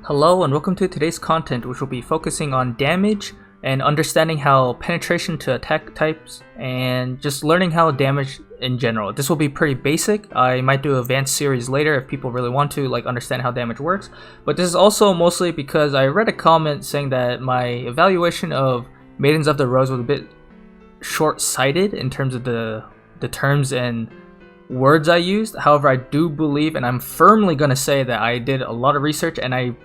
Hello and welcome to today's content, which will be focusing on damage and understanding how penetration to attack types and just learning how damage in general. This will be pretty basic. I might do an advanced series later if people really want to understand how damage works, but this is also mostly because I read a comment saying that my evaluation of Maidens of the Rose was a bit short-sighted in terms of the terms and words I used. However, I do believe, and I'm firmly going to say, that I did a lot of research, and I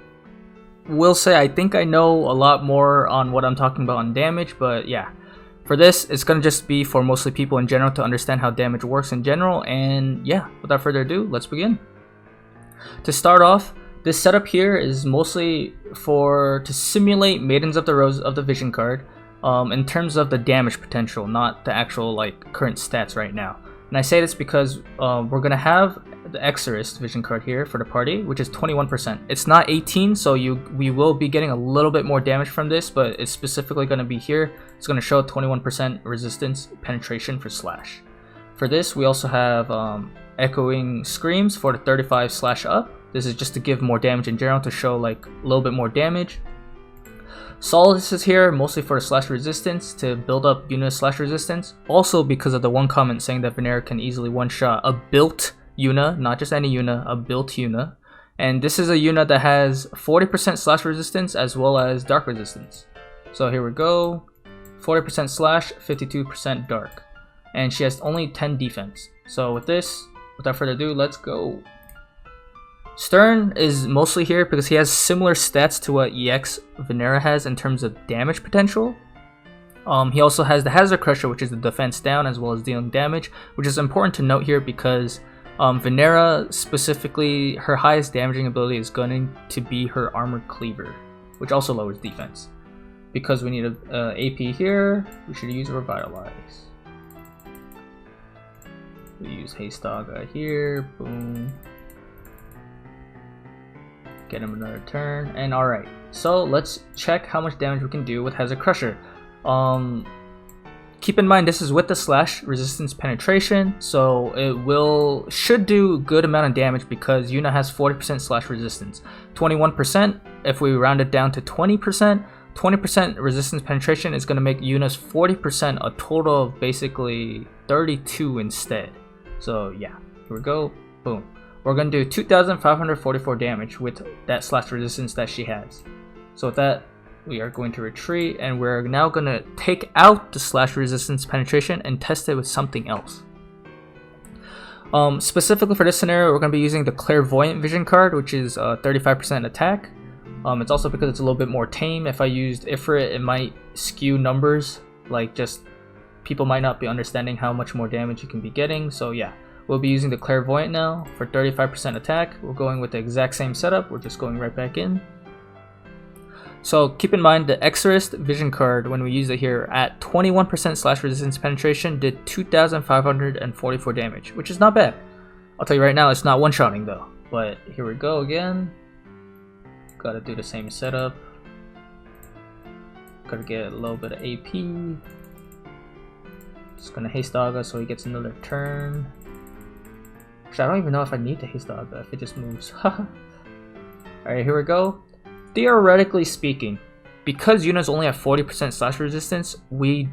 will say I think I know a lot more on what I'm talking about on damage. But yeah, for this it's going to just be for mostly people in general to understand how damage works in general. And yeah, without further ado, let's begin. To start off, this setup here is mostly to simulate Maidens of the Rose of the Vision card in terms of the damage potential, not the actual current stats right now. And I say this because we're going to have the Exorcist Vision card here for the party, which is 21%. It's not 18, so we will be getting a little bit more damage from this, but it's specifically going to be here. It's going to show 21% resistance penetration for Slash. For this, we also have Echoing Screams for the 35 slash up. This is just to give more damage in general, to show a little bit more damage. Solace is here mostly for slash resistance, to build up Yuna's slash resistance. Also because of the one comment saying that Vinera can easily one-shot a built Yuna, not just any Yuna, a built Yuna. And this is a Yuna that has 40% slash resistance as well as dark resistance. So here we go, 40% slash, 52% dark. And she has only 10 defense. So with this, without further ado, let's go. Stern is mostly here because he has similar stats to what EX Vinera has in terms of damage potential. He also has the Hazard Crusher, which is the defense down as well as dealing damage, which is important to note here because Vinera specifically, her highest damaging ability is going to be her Armored Cleaver, which also lowers defense. Because we need a AP here, we should use Revitalize. We use Haste Daga here, boom. Get him another turn, and alright, so let's check how much damage we can do with Hazard Crusher. Keep in mind this is with the slash resistance penetration, so it should do a good amount of damage because Yuna has 40% slash resistance. 21%, if we round it down to 20%, 20% resistance penetration is going to make Yuna's 40% a total of basically 32 instead. So yeah, here we go, boom. We're going to do 2,544 damage with that slash resistance that she has. So with that, we are going to retreat, and we're now going to take out the slash resistance penetration and test it with something else. Specifically for this scenario, we're going to be using the Clairvoyant Vision card, which is 35% attack. It's also because it's a little bit more tame. If I used Ifrit, it might skew numbers, just people might not be understanding how much more damage you can be getting. So yeah. We'll be using the Clairvoyant now for 35% attack. We're going with the exact same setup. We're just going right back in. So keep in mind the Exorcist Vision card, when we use it here at 21% slash resistance penetration, did 2,544 damage, which is not bad. I'll tell you right now, it's not one-shotting though. But here we go again. Gotta do the same setup. Gotta get a little bit of AP. Just gonna Haste Daga so he gets another turn. I don't even know if I need to Haste Daga if it just moves. Alright, here we go. Theoretically speaking, because Yuna's only at 40% slash resistance, we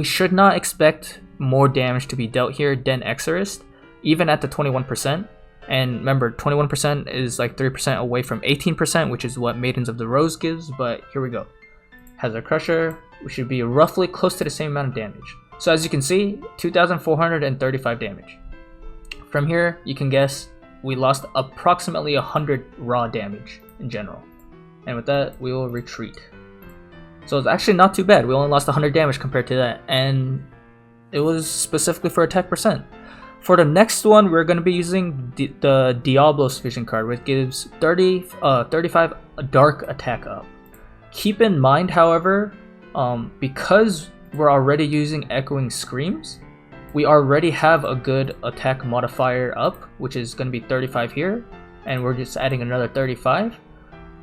should not expect more damage to be dealt here than Exorcist, even at the 21%. And remember, 21% is 3% away from 18%, which is what Maidens of the Rose gives. But here we go. Hazard Crusher, we should be roughly close to the same amount of damage. So as you can see, 2,435 damage. From here, you can guess we lost approximately 100 raw damage in general. And with that, we will retreat. So it's actually not too bad. We only lost 100 damage compared to that. And it was specifically for attack percent. For the next one, we're going to be using the Diablos Vision card, which gives 35 dark attack up. Keep in mind, however, because we're already using Echoing Screams, we already have a good attack modifier up, which is going to be 35 here, and we're just adding another 35.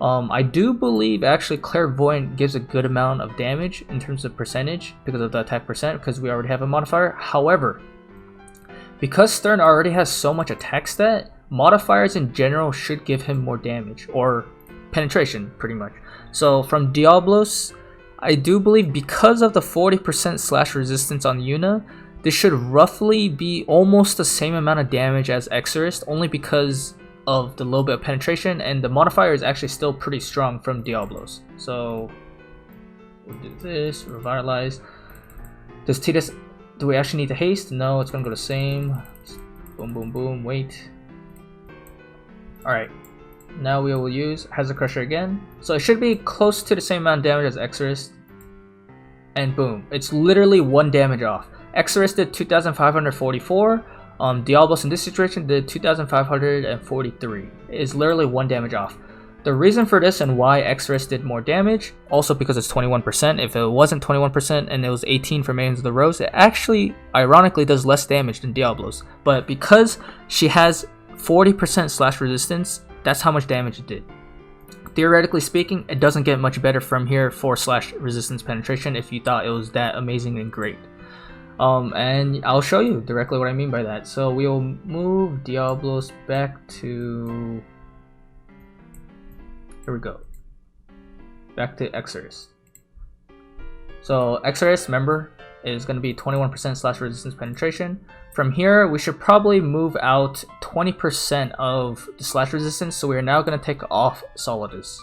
I do believe actually Clairvoyant gives a good amount of damage in terms of percentage because of the attack percent, because we already have a modifier. However, because Stern already has so much attack stat, modifiers in general should give him more damage, or penetration pretty much. So from Diablos, I do believe because of the 40% slash resistance on Yuna, this should roughly be almost the same amount of damage as Exorcist, only because of the little bit of penetration, and the modifier is actually still pretty strong from Diablos. So we'll do this, revitalize. Does Titus, do we actually need to haste? No, it's gonna go the same. Boom, boom, boom, wait. Alright, now we will use Hazard Crusher again. So it should be close to the same amount of damage as Exorcist. And boom, it's literally 1 damage off. Exorcist did 2,544. Diablos in this situation did 2,543. It is literally 1 damage off. The reason for this and why Exorcist did more damage, also because it's 21%. If it wasn't 21% and it was 18 for Maidens of the Rose, it actually, ironically, does less damage than Diablos. But because she has 40% slash resistance, that's how much damage it did. Theoretically speaking, it doesn't get much better from here for slash resistance penetration if you thought it was that amazing and great. And I'll show you directly what I mean by that. So we'll move Diablos back to, here we go, back to Exorcist. So Exorcist, remember, is going to be 21% slash resistance penetration. From here, we should probably move out 20% of the slash resistance, so we are now going to take off Solidus.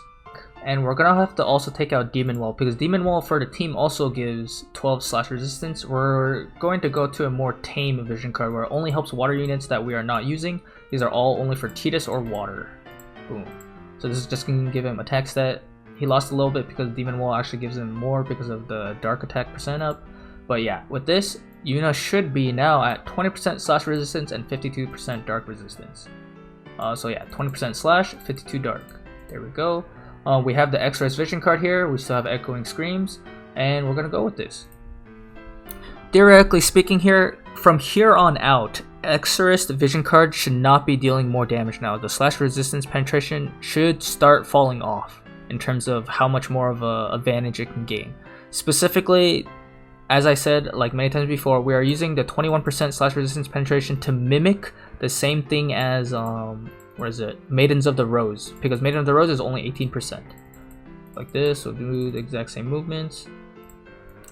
And we're going to have to also take out Demon Wall, because Demon Wall for the team also gives 12 slash resistance. We're going to go to a more tame vision card where it only helps water units that we are not using. These are all only for Titus or water. Boom. So this is just going to give him attack stat. He lost a little bit because Demon Wall actually gives him more because of the dark attack percent up. But yeah, with this, Yuna should be now at 20% slash resistance and 52% dark resistance. So yeah, 20% slash, 52 dark. There we go. We have the X-Res Vision card here. We still have Echoing Screams, and we're gonna go with this. Theoretically speaking here, from here on out, X-Res Vision card should not be dealing more damage now. The slash resistance penetration should start falling off in terms of how much more of a advantage it can gain. Specifically, as I said like many times before, we are using the 21% slash resistance penetration to mimic the same thing as where is it? Maidens of the Rose, because Maiden of the Rose is only 18%. Like this, we'll do the exact same movements.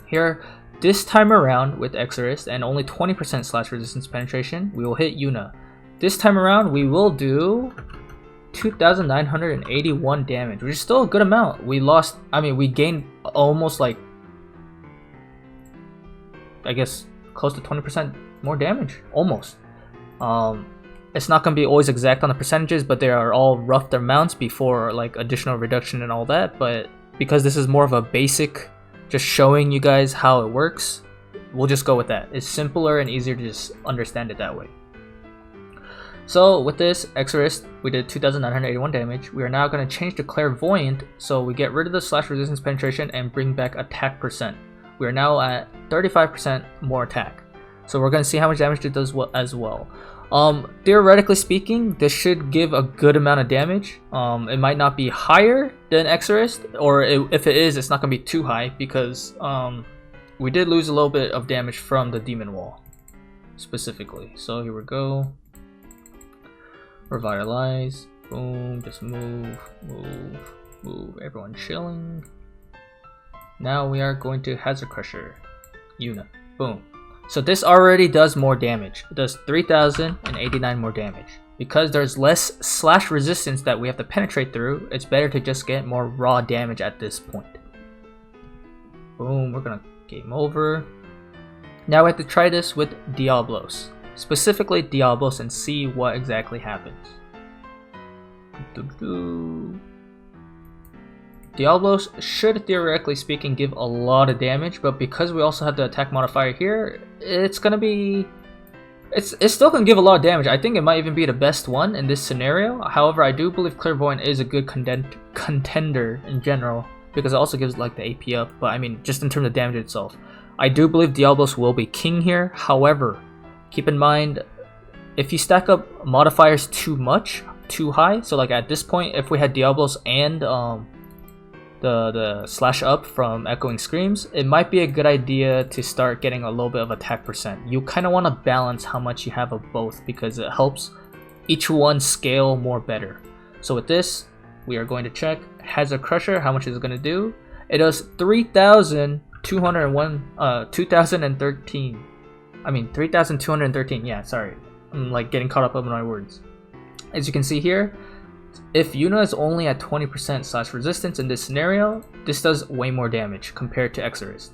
Here, this time around with Exorcist and only 20% slash resistance penetration, we will hit Yuna. This time around, we will do 2,981 damage, which is still a good amount. We lost, I mean, we gained almost like, I guess, close to 20% more damage, almost. It's not going to be always exact on the percentages, but they are all rough amounts before like additional reduction and all that. But because this is more of a basic, just showing you guys how it works, we'll just go with that. It's simpler and easier to just understand it that way. So with this Exorcist, we did 2,981 damage. We are now going to change to Clairvoyant, so we get rid of the slash resistance penetration and bring back attack percent. We are now at 35% more attack. So we're going to see how much damage it does as well. Theoretically speaking, this should give a good amount of damage. It might not be higher than Exorcist, or if it is, it's not going to be too high, because we did lose a little bit of damage from the Demon Wall, specifically. So here we go. Revitalize. Boom. Just move, move, move. Everyone chilling. Now we are going to Hazard Crusher. Yuna. Boom. So this already does more damage. It does 3,089 more damage. Because there's less slash resistance that we have to penetrate through, it's better to just get more raw damage at this point. Boom, we're gonna game over. Now we have to try this with Diablos. Specifically Diablos, and see what exactly happens. Diablos should, theoretically speaking, give a lot of damage, but because we also have the attack modifier here, it's gonna be... It still can give a lot of damage. I think it might even be the best one in this scenario. However, I do believe Clairvoyant is a good contender in general, because it also gives like the AP up, but I mean, just in terms of damage itself. I do believe Diablos will be king here. However, keep in mind, if you stack up modifiers too high, so like at this point, if we had Diablos and the slash up from Echoing Screams, it might be a good idea to start getting a little bit of attack percent. You kind of want to balance how much you have of both, because it helps each one scale more better. So with this, we are going to check Hazard Crusher, how much is it going to do? It does 3,213. Yeah, sorry. I'm like getting caught up on my words. As you can see here, if Yuna is only at 20% slash resistance in this scenario, this does way more damage compared to Exorist.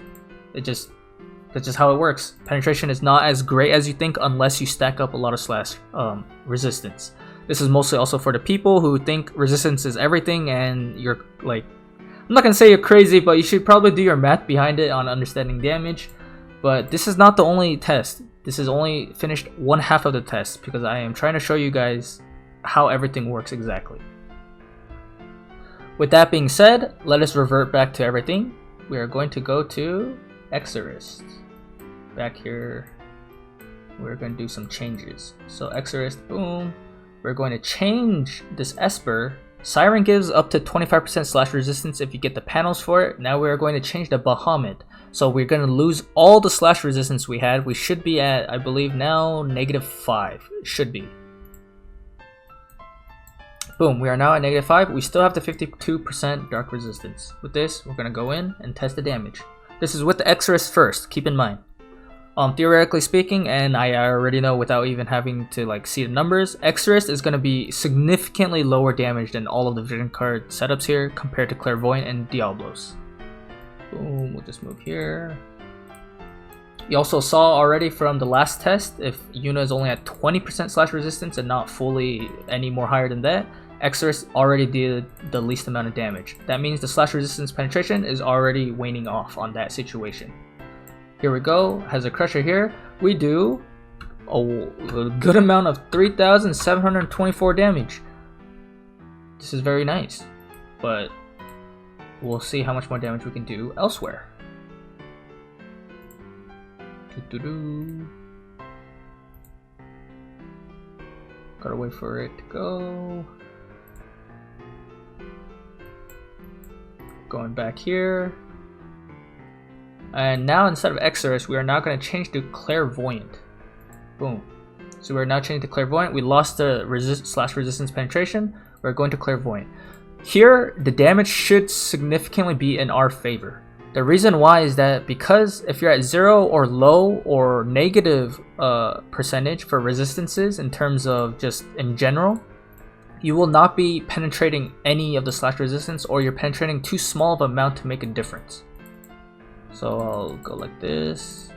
That's just how it works. Penetration is not as great as you think unless you stack up a lot of slash resistance. This is mostly also for the people who think resistance is everything, and you're like, I'm not gonna say you're crazy, but you should probably do your math behind it on understanding damage. But this is not the only test. This is only finished one half of the test because I am trying to show you guys how everything works exactly. With that being said, let us revert back to everything. We are going to go to Exorist. Back here, we're going to do some changes. So Exorist, boom. We're going to change this Esper. Siren gives up to 25% slash resistance if you get the panels for it. Now we are going to change the Bahamut. So we're going to lose all the slash resistance we had. We should be at, I believe now, -5. It should be. Boom, we are now at -5. We still have the 52% dark resistance. With this, we're going to go in and test the damage. This is with the Exorist first, keep in mind. Theoretically speaking, and I already know without even having to like see the numbers, Exorist is going to be significantly lower damage than all of the vision card setups here compared to Clairvoyant and Diablos. Boom, we'll just move here. You also saw already from the last test, if Yuna is only at 20% slash resistance and not fully any more higher than that, Exorist already did the least amount of damage. That means the slash resistance penetration is already waning off on that situation. Here we go, has a crusher here. We do a good amount of 3,724 damage. This is very nice, but we'll see how much more damage we can do elsewhere. Gotta wait for it to go. Going back here. And now instead of Exorist, we are now going to change to Clairvoyant. Boom. So we're now changing to Clairvoyant. We lost the slash resistance penetration. We're going to Clairvoyant. Here, the damage should significantly be in our favor. The reason why is that because if you're at 0 or low or negative percentage for resistances in terms of just in general, you will not be penetrating any of the slash resistance, or you're penetrating too small of an amount to make a difference. So I'll go like this.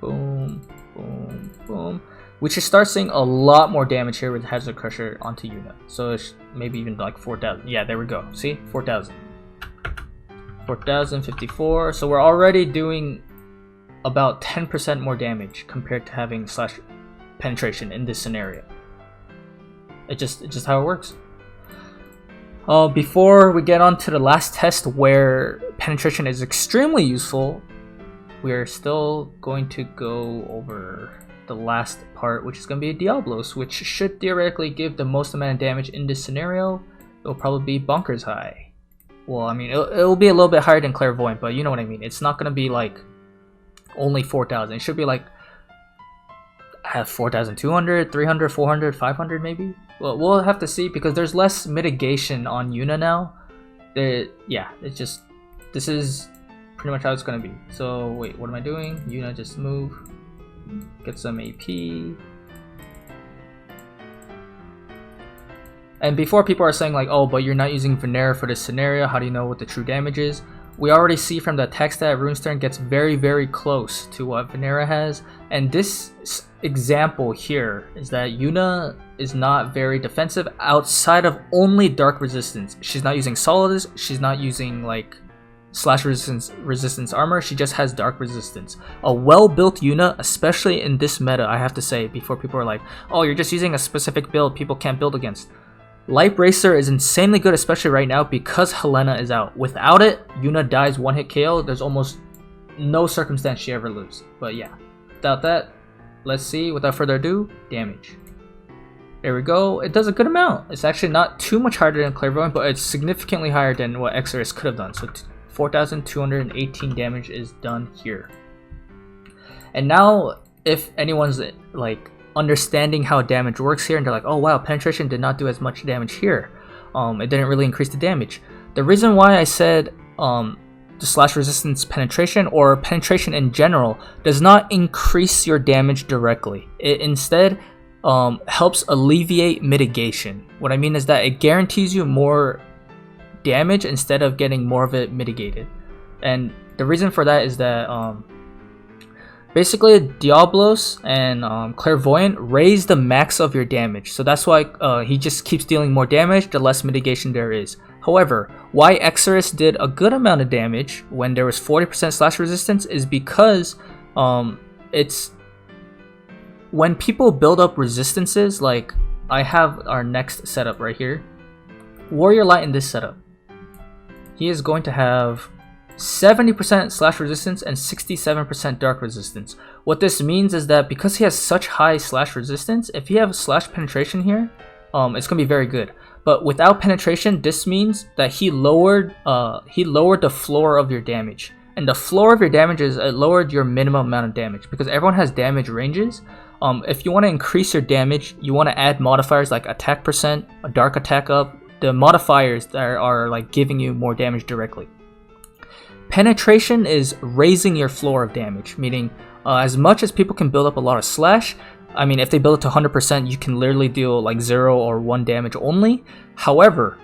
Boom, boom, boom. We should start seeing a lot more damage here with Hazard Crusher onto Yuna. So it's maybe even like 4,000. Yeah, there we go. See? 4,000. 4,054. So we're already doing about 10% more damage compared to having slash penetration in this scenario. It's just how it works. Before we get on to the last test where penetration is extremely useful, we're still going to go over the last part, which is going to be a Diablos, which should theoretically give the most amount of damage in this scenario. It'll probably be bonkers high. Well, I mean, it'll be a little bit higher than Clairvoyant, but you know what I mean. It's not going to be like only 4,000. It should be like 4,200, 300, 400, 500 maybe. Well, we'll have to see because there's less mitigation on Yuna now. Yeah, it's just, this is pretty much how it's going to be. So wait, what am I doing? Yuna, just move, get some AP. And before people are saying like, oh, but you're not using Vinera for this scenario, how do you know what the true damage is? We already see from the text that Runestern gets very, very close to what Vinera has. And this example here is that Yuna is not very defensive outside of only dark resistance. She's not using Solidus, she's not using like slash resistance armor, she just has dark resistance. A well-built Yuna, especially in this meta, I have to say, before people are like, oh, you're just using a specific build people can't build against. Light Bracer is insanely good, especially right now because Helena is out. Without it, Yuna dies one-hit KO. There's almost no circumstance she ever loses. But yeah, without that, let's see, without further ado, damage. There we go. It does a good amount. It's actually not too much harder than Clairvoyant, but it's significantly higher than what Exorist could have done. So 4,218 damage is done here. And now, if anyone's like understanding how damage works here, and they're like, oh wow, penetration did not do as much damage here. It didn't really increase the damage. The reason why I said the slash resistance penetration, or penetration in general, does not increase your damage directly. It instead helps alleviate mitigation. What I mean is that it guarantees you more damage instead of getting more of it mitigated. And the reason for that is that basically Diablos and Clairvoyant raise the max of your damage, so that's why he just keeps dealing more damage the less mitigation there is. However, why Exorus did a good amount of damage when there was 40% slash resistance is because it's when people build up resistances. Like, I have our next setup right here, Warrior Light. In this setup, he is going to have 70% slash resistance and 67% dark resistance. What this means is that because he has such high slash resistance, if you have slash penetration here, it's gonna be very good. But without penetration, this means that he lowered the floor of your damage. And the floor of your damage is it lowered your minimum amount of damage, because everyone has damage ranges. If you want to increase your damage, you want to add modifiers like attack percent, a dark attack up, the modifiers that are like giving you more damage directly. Penetration is raising your floor of damage, meaning as much as people can build up a lot of slash, I mean, if they build it to 100%, you can literally deal like 0 or 1 damage only. However,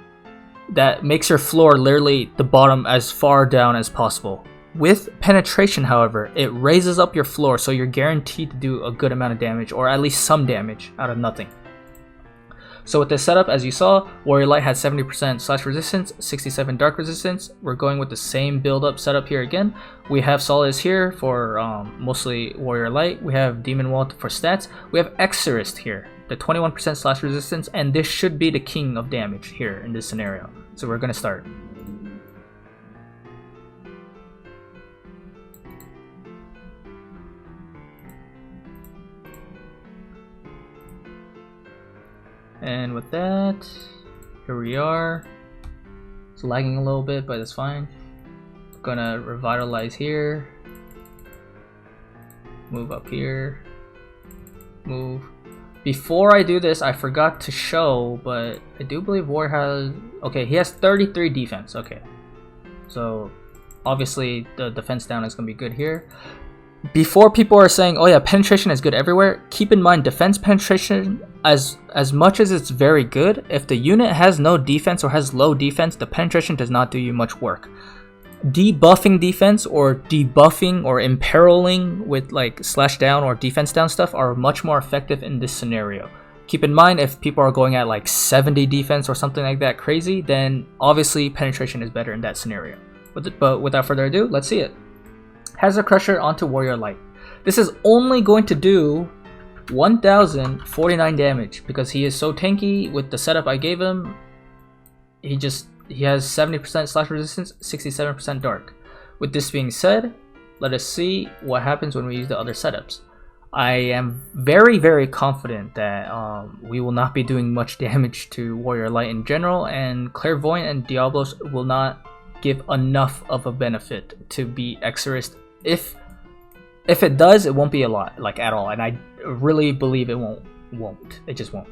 that makes your floor literally the bottom as far down as possible. With penetration, however, it raises up your floor, so you're guaranteed to do a good amount of damage, or at least some damage out of nothing. So with this setup, as you saw, Warrior Light had 70% slash resistance, 67 dark resistance. We're going with the same build-up setup here again. We have Solace here for mostly Warrior Light. We have Demon Wall for stats. We have Exorist here, the 21% slash resistance, and this should be the king of damage here in this scenario. So we're going to start. And with that, here we are. It's lagging a little bit, but it's fine. Gonna revitalize here. Move up here. Move. Before I do this, I forgot to show, but I do believe War has... Okay, he has 33 defense. Okay. So, obviously, the defense down is gonna be good here. Before people are saying, oh yeah, penetration is good everywhere, keep in mind defense penetration, as much as it's very good, if the unit has no defense or has low defense, the penetration does not do you much work. Debuffing defense, or debuffing or imperiling with like slash down or defense down stuff are much more effective in this scenario. Keep in mind, if people are going at like 70 defense or something like that crazy, then obviously penetration is better in that scenario. But without further ado, let's see it. Hazard Crusher onto Warrior Light. This is only going to do 1049 damage because he is so tanky with the setup I gave him. He has 70% slash resistance, 67% dark. With this being said, let us see what happens when we use the other setups. I am very, very confident that we will not be doing much damage to Warrior Light in general, and Clairvoyant and Diablos will not give enough of a benefit to be Exorist. If it does, it won't be a lot, like at all, and I really believe it won't. It just won't.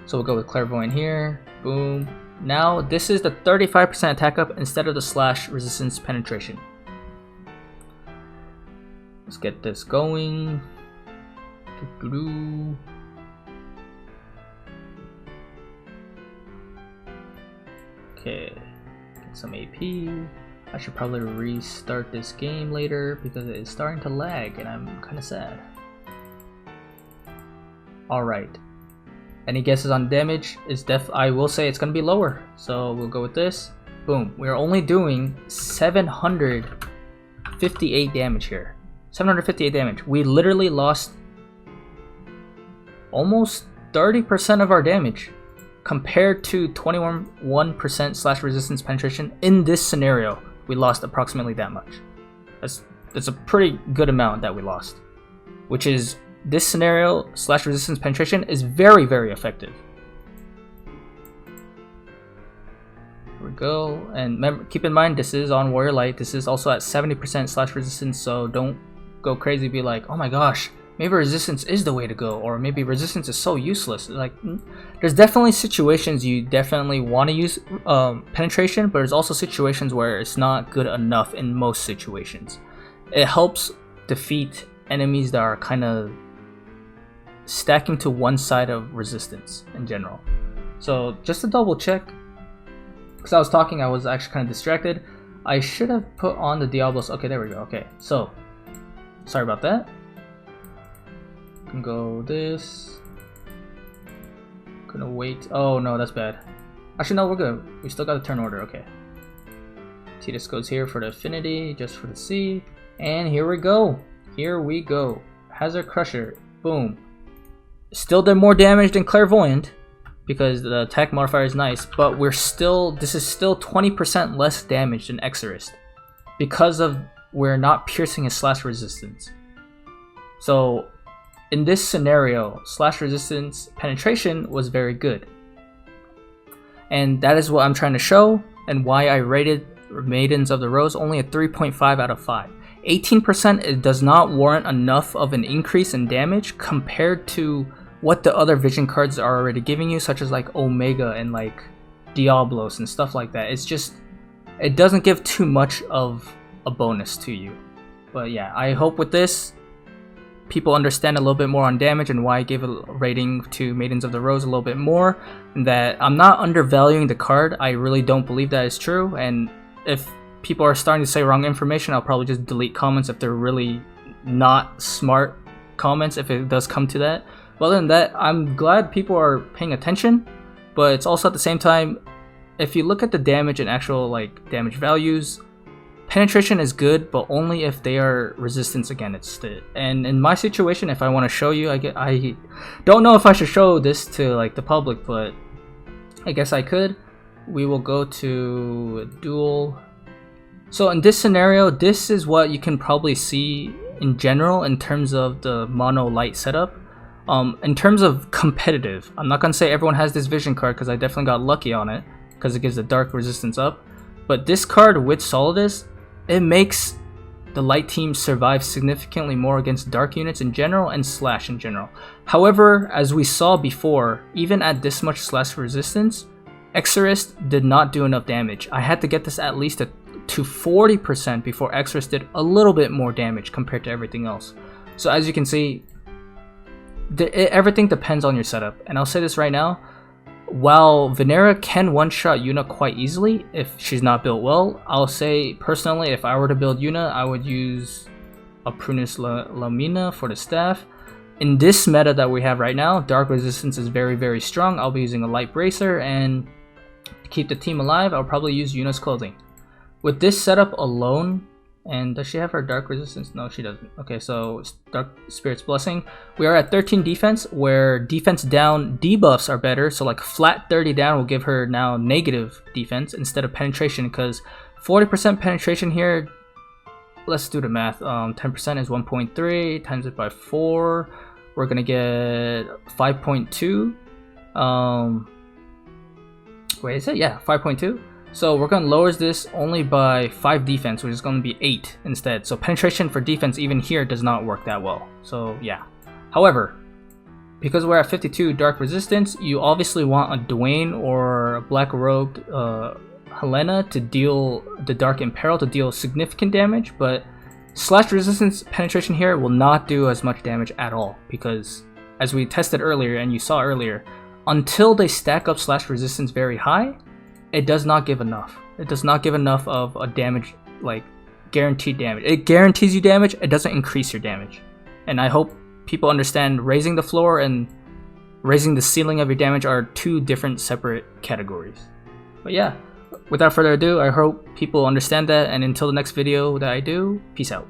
So we'll go with Clairvoyant here. Boom. Now this is the 35% attack up instead of the slash resistance penetration. Let's get this going. Okay, get some AP. I should probably restart this game later because it is starting to lag and I'm kind of sad. Alright. Any guesses on damage? I will say it's going to be lower. So we'll go with this. Boom. We're only doing 758 damage here. 758 damage. We literally lost almost 30% of our damage compared to 21% slash resistance penetration. In this scenario, we lost approximately that much. That's a pretty good amount that we lost, which is, this scenario slash resistance penetration is very, very effective. Here we go. And remember, keep in mind, this is on Warrior Light. This is also at 70% slash resistance, so don't go crazy, be like, oh my gosh, maybe resistance is the way to go, or maybe resistance is so useless. Like, there's definitely situations you definitely want to use penetration, but there's also situations where it's not good enough in most situations. It helps defeat enemies that are kind of stacking to one side of resistance in general. So just to double check, because I was talking, I was actually kind of distracted. I should have put on the Diablos. Okay, there we go. Okay, so sorry about that. Can go this. Gonna wait. Oh no, that's bad. Actually, no, we're good. We still got the turn order. Okay. Titus goes here for the affinity, just for the C, and here we go. Here we go. Hazard Crusher. Boom. Still did more damage than Clairvoyant because the attack modifier is nice, but this is still 20% less damage than Exorcist because of we're not piercing his slash resistance. So in this scenario, slash resistance penetration was very good. And that is what I'm trying to show and why I rated Maidens of the Rose only a 3.5 out of 5. 18% it does not warrant enough of an increase in damage compared to what the other vision cards are already giving you, such as like Omega and like Diablos and stuff like that. It's just, it doesn't give too much of a bonus to you. But yeah, I hope with this people understand a little bit more on damage and why I gave a rating to Maidens of the Rose a little bit more, and that I'm not undervaluing the card. I really don't believe that is true, and if people are starting to say wrong information, I'll probably just delete comments if they're really not smart comments, if it does come to that. But other than that, I'm glad people are paying attention, but it's also at the same time, if you look at the damage and actual like damage values, penetration is good, but only if they are resistance against it. And in my situation, if I want to show you, I don't know if I should show this to like the public, but I guess I could. We will go to duel. So in this scenario, this is what you can probably see in general in terms of the mono light setup. In terms of competitive, I'm not gonna say everyone has this vision card because I definitely got lucky on it because it gives the dark resistance up. But this card with Solidus, it makes the light team survive significantly more against dark units in general and slash in general. However, as we saw before, even at this much slash resistance, Exorcist did not do enough damage. I had to get this at least to 40% before Exorcist did a little bit more damage compared to everything else. So as you can see, everything depends on your setup. And I'll say this right now, while Vinera can one-shot Yuna quite easily if she's not built well, I'll say personally, if I were to build Yuna, I would use a Prunus Lamina for the staff. In this meta that we have right now, dark resistance is very, very strong. I'll be using a light bracer, and to keep the team alive, I'll probably use Yuna's clothing. With this setup alone, and does she have her dark resistance? No, she doesn't. Okay, so Dark Spirit's Blessing. We are at 13 defense, where defense down debuffs are better. So like flat 30 down will give her now negative defense instead of penetration, because 40% penetration here, let's do the math. 10% is 1.3, times it by 4. We're gonna get 5.2. Wait, is it? Yeah, 5.2. So we're going to lower this only by 5 defense, which is going to be 8 instead. So penetration for defense even here does not work that well. So yeah. However, because we're at 52 dark resistance, you obviously want a Dwayne or a Black Robed Helena to deal the Dark Imperil to deal significant damage, but slash resistance penetration here will not do as much damage at all, because as we tested earlier and you saw earlier, until they stack up slash resistance very high, it does not give enough. It does not give enough of a damage, like guaranteed damage. It guarantees you damage, it doesn't increase your damage. And I hope people understand raising the floor and raising the ceiling of your damage are 2 different separate categories. But yeah, without further ado, I hope people understand that, and until the next video that I do, peace out.